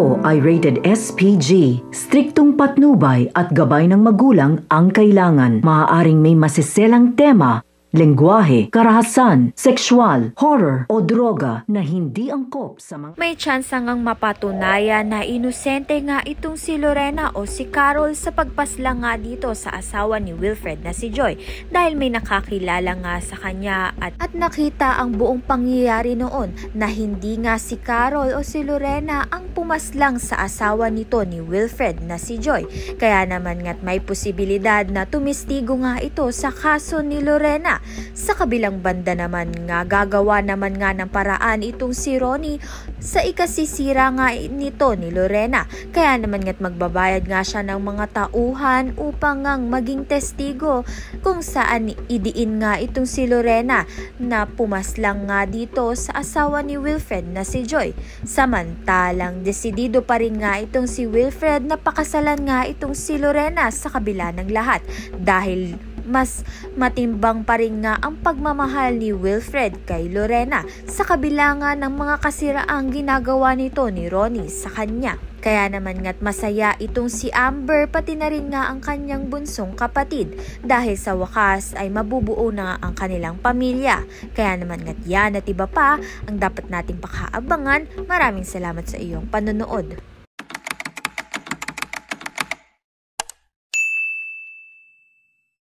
Ito ay rated SPG. Striktong patnubay at gabay ng magulang ang kailangan. Maaaring may masiselang tema, lengguwahe, karahasan, sexual, horror o droga na hindi angkop sa mga... May tsansa ngang mapatunayan na inosente nga itong si Lorena o si Carol sa pagpasla nga dito sa asawa ni Wilfred na si Joy dahil may nakakilala nga sa kanya at nakita ang buong pangyayari noon na hindi nga si Carol o si Lorena ang pumaslang sa asawa nito ni Wilfred na si Joy. Kaya naman nga't may posibilidad na tumistigo nga ito sa kaso ni Lorena. Sa kabilang banda naman nga gagawa naman nga ng paraan itong si Ronnie sa ikasisira nga nito ni Lorena. Kaya naman nga't magbabayad nga siya ng mga tauhan upang ngang maging testigo kung saan idiin nga itong si Lorena na pumaslang nga dito sa asawa ni Wilfred na si Joy. Samantalang desidido pa rin nga itong si Wilfred na pakasalan nga itong si Lorena sa kabila ng lahat dahil mas matimbang pa rin nga ang pagmamahal ni Wilfred kay Lorena sa kabila nga ng mga kasiraang ginagawa nito ni Ronnie sa kanya. Kaya naman nga't masaya itong si Amber pati na rin nga ang kanyang bunsong kapatid dahil sa wakas ay mabubuo na nga ang kanilang pamilya. Kaya naman nga't yan at iba pa ang dapat nating pakaabangan. Maraming salamat sa iyong panonood.